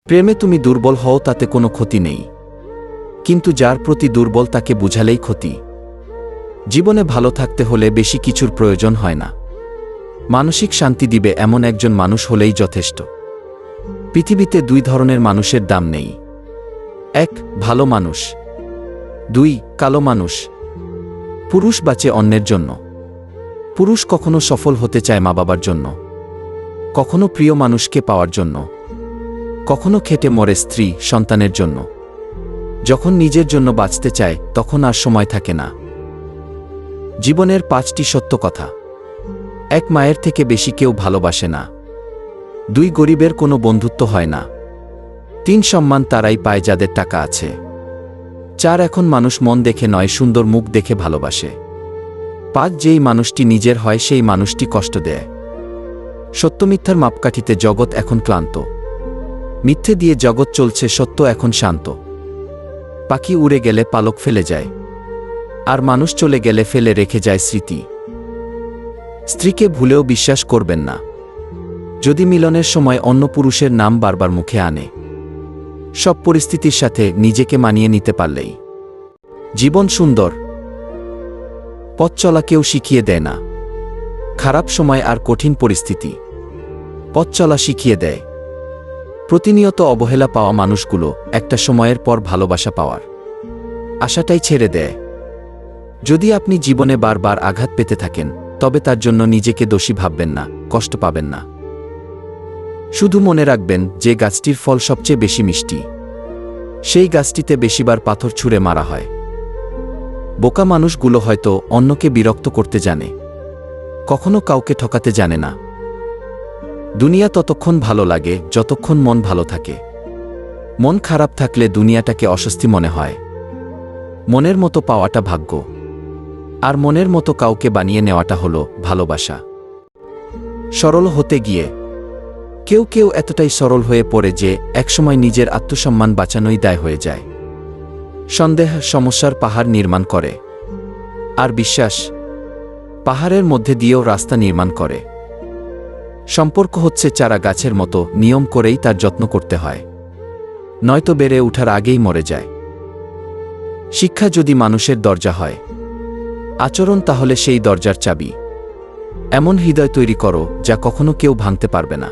প্রেমে তুমি দুর্বল হও তাতে কোনো ক্ষতি নেই, কিন্তু যার প্রতি দুর্বল তাকে বুঝালেই ক্ষতি। জীবনে ভালো থাকতে হলে বেশি কিছুর প্রয়োজন হয় না। মানসিক শান্তি দিবে এমন একজন মানুষ হলেই যথেষ্ট। পৃথিবীতে দুই ধরনের মানুষের দাম নেই। এক, ভালো মানুষ। দুই, কালো মানুষ। পুরুষ বাঁচে অন্যের জন্য। পুরুষ কখনো সফল হতে চায় মা বাবার জন্য, কখনো প্রিয় মানুষকে পাওয়ার জন্য, কখনো খেটে মরে স্ত্রী সন্তানের জন্য। যখন নিজের জন্য বাঁচতে চায় তখন আর সময় থাকে না। জীবনের 5টি সত্য কথা। 1, মায়ের থেকে বেশি কেউ ভালোবাসে না। 2, গরিবের কোনো বন্ধুত্ব হয় না। 3, সম্মান তারাই পায় যাদের টাকা আছে। 4, এখন মানুষ মন দেখে নয় সুন্দর মুখ দেখে ভালোবাসে। 5, যেই মানুষটি নিজের হয় সেই মানুষটি কষ্ট দেয়। সত্য মিথ্যার মাপকাঠিতে জগৎ এখন ক্লান্ত। মিথ্যে দিয়ে জগৎ চলছে, সত্য এখন শান্ত। পাখি উড়ে গেলে পালক ফেলে যায়, আর মানুষ চলে গেলে ফেলে রেখে যায় স্মৃতি। স্ত্রীকে ভুলেও বিশ্বাস করবেন না, যদি মিলনের সময় অন্য পুরুষের নাম বারবার মুখে আনে। সব পরিস্থিতির সাথে নিজেকে মানিয়ে নিতে পারলেই জীবন সুন্দর। পথ চলা কেউ শিখিয়ে দেয় না, খারাপ সময় আর কঠিন পরিস্থিতি পথ চলা শিখিয়ে দেয়। প্রতিনিয়ত অবহেলা পাওয়া মানুষগুলো একটা সময়ের পর ভালোবাসা পাওয়ার আশাটাই ছেড়ে দেয়। যদি আপনি জীবনে বারবার আঘাত পেতে থাকেন তবে তার জন্য নিজেকে দোষী ভাববেন না, কষ্ট পাবেন না। শুধু মনে রাখবেন যে গাছটির ফল সবচেয়ে বেশি মিষ্টি, সেই গাছটিতে বেশিবার পাথর ছুঁড়ে মারা হয়। বোকা মানুষগুলো হয়তো অন্যকে বিরক্ত করতে জানে, কখনো কাউকে ঠকাতে জানে না। দুনিয়া ততক্ষণ ভালো লাগে যতক্ষণ মন ভালো থাকে। মন খারাপ থাকলে দুনিয়াটাকে অস্বস্তি মনে হয়। মনের মতো পাওয়াটা ভাগ্য, আর মনের মতো কাউকে বানিয়ে নেওয়াটা হলো ভালোবাসা। সরল হতে গিয়ে কেউ কেউ এতটাই সরল হয়ে পড়ে যে একসময় নিজের আত্মসম্মান বাঁচানোই দায় হয়ে যায়। সন্দেহ সমস্যার পাহাড় নির্মাণ করে, আর বিশ্বাস পাহাড়ের মধ্যে দিয়েও রাস্তা নির্মাণ করে। সম্পর্ক হচ্ছে চারা গাছের মতো, নিয়ম করেই তার যত্ন করতে হয়, নয়তো বেড়ে ওঠার আগেই মরে যায়। শিক্ষা যদি মানুষের দরজা হয়, আচরণ তাহলে সেই দরজার চাবি। এমন হৃদয় তৈরি করো যা কখনো কেউ ভাঙতে পারবে না।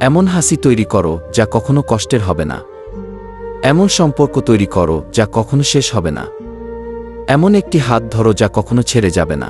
এমন হাসি তৈরি করো যা কখনো কষ্টের হবে না। এমন সম্পর্ক তৈরি করো যা কখনো শেষ হবে না। এমন একটি হাত ধরো যা কখনো ছেড়ে যাবে না।